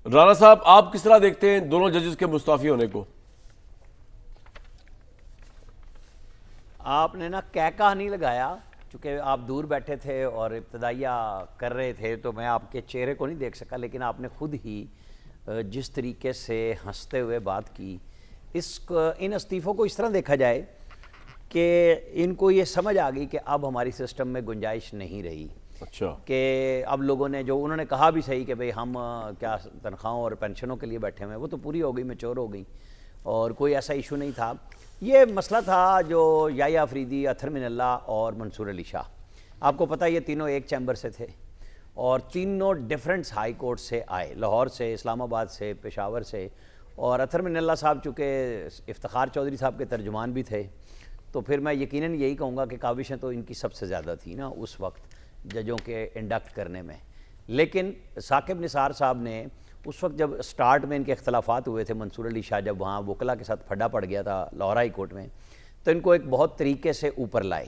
رانا صاحب آپ کس طرح دیکھتے ہیں دونوں ججز کے مستعفی ہونے کو؟ آپ نے نا کہا نہیں لگایا، چونکہ آپ دور بیٹھے تھے اور ابتدائیہ کر رہے تھے تو میں آپ کے چہرے کو نہیں دیکھ سکا، لیکن آپ نے خود ہی جس طریقے سے ہنستے ہوئے بات کی، ان استعفوں کو اس طرح دیکھا جائے کہ ان کو یہ سمجھ آ گئی کہ اب ہماری سسٹم میں گنجائش نہیں رہی۔ اچھا، کہ اب لوگوں نے جو انہوں نے کہا بھی صحیح کہ بھئی ہم کیا تنخواہوں اور پینشنوں کے لیے بیٹھے ہوئے، وہ تو پوری ہو گئی، میچور ہو گئی اور کوئی ایسا ایشو نہیں تھا۔ یہ مسئلہ تھا جو یحییٰ آفریدی، اطہر من اللہ اور منصور علی شاہ، آپ کو پتہ یہ تینوں ایک چیمبر سے تھے اور تینوں ڈیفرنٹس ہائی کورٹ سے آئے، لاہور سے، اسلام آباد سے، پشاور سے، اور اطہر من اللہ صاحب چونکہ افتخار چودھری صاحب کے ترجمان بھی تھے، تو پھر میں یقیناً یہی کہوں گا کہ کاوشیں تو ان کی سب سے زیادہ تھی نا اس وقت ججوں کے انڈکٹ کرنے میں۔ لیکن ثاقب نثار صاحب نے اس وقت جب سٹارٹ میں ان کے اختلافات ہوئے تھے، منصور علی شاہ جب وہاں وکلا کے ساتھ پھڈا پڑ گیا تھا لاہور ہائی کورٹ میں، تو ان کو ایک بہت طریقے سے اوپر لائے،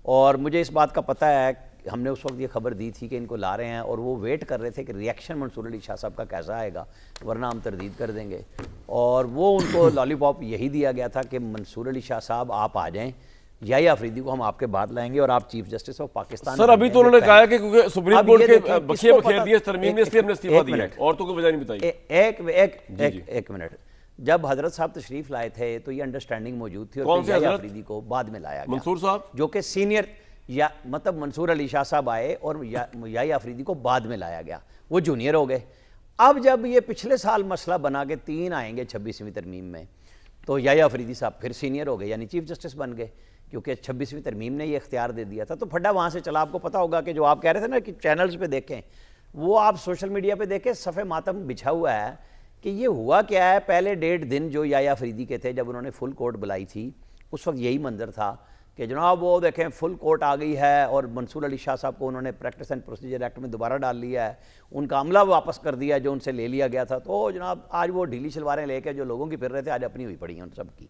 اور مجھے اس بات کا پتہ ہے، ہم نے اس وقت یہ خبر دی تھی کہ ان کو لا رہے ہیں، اور وہ ویٹ کر رہے تھے کہ ریئیکشن منصور علی شاہ صاحب کا کیسا آئے گا، ورنہ ہم تردید کر دیں گے، اور وہ ان کو لالی پاپ یہی دیا گیا تھا کہ منصور علی شاہ صاحب آپ آ جائیں، یحییٰ آفریدی کو ہم آپ کے بعد لائیں گے اور آپ چیف جسٹس آف پاکستان۔ سر ابھی تو انہوں نے کہا ہے کہ کیونکہ سپریم کورٹ کے بخشے بخیر دیے ترمیم نے، اس لیے ہم نے استعفیٰ دیا ہے، اور تو کوئی وجہ نہیں بتائی۔ ایک منٹ، جب حضرت صاحب تشریف لائے تھے تو یہ انڈرسٹینڈنگ موجود تھی، اور کون سے یحییٰ حضرت؟ آفریدی کو بعد میں لایا گیا، منصور صاحب جو کہ سینئر، یا مطلب منصور علی شاہ صاحب آئے اور یحییٰ آفریدی کو بعد میں لایا گیا، وہ جونیئر ہو گئے۔ اب جب یہ پچھلے سال مسئلہ بنا کے 3 آئیں گے 26ویں ترمیم میں، تو یحییٰ آفریدی صاحب پھر سینئر ہو گئے، یعنی چیف جسٹس بن گئے، کیونکہ 26ویں ترمیم نے یہ اختیار دے دیا تھا، تو پھڈا وہاں سے چلا۔ آپ کو پتہ ہوگا کہ جو آپ کہہ رہے تھے نا کہ چینلز پہ دیکھیں، وہ آپ سوشل میڈیا پہ دیکھیں، صفحہ ماتم بچھا ہوا ہے کہ یہ ہوا کیا ہے۔ پہلے 1.5 دن جو یحییٰ آفریدی کے تھے، جب انہوں نے فل کورٹ بلائی تھی، اس وقت یہی منظر تھا کہ جناب وہ دیکھیں فل کورٹ آ گئی ہے، اور منصور علی شاہ صاحب کو انہوں نے پریکٹس اینڈ پروسیجر ایکٹ میں دوبارہ ڈال لیا ہے، ان کا عملہ واپس کر دیا جو ان سے لے لیا گیا تھا، تو جناب آج وہ ڈھیلی شلواریں لے کے جو لوگوں کی پھر رہے تھے، آج اپنی ہوئی پڑی ہیں ان سب کی۔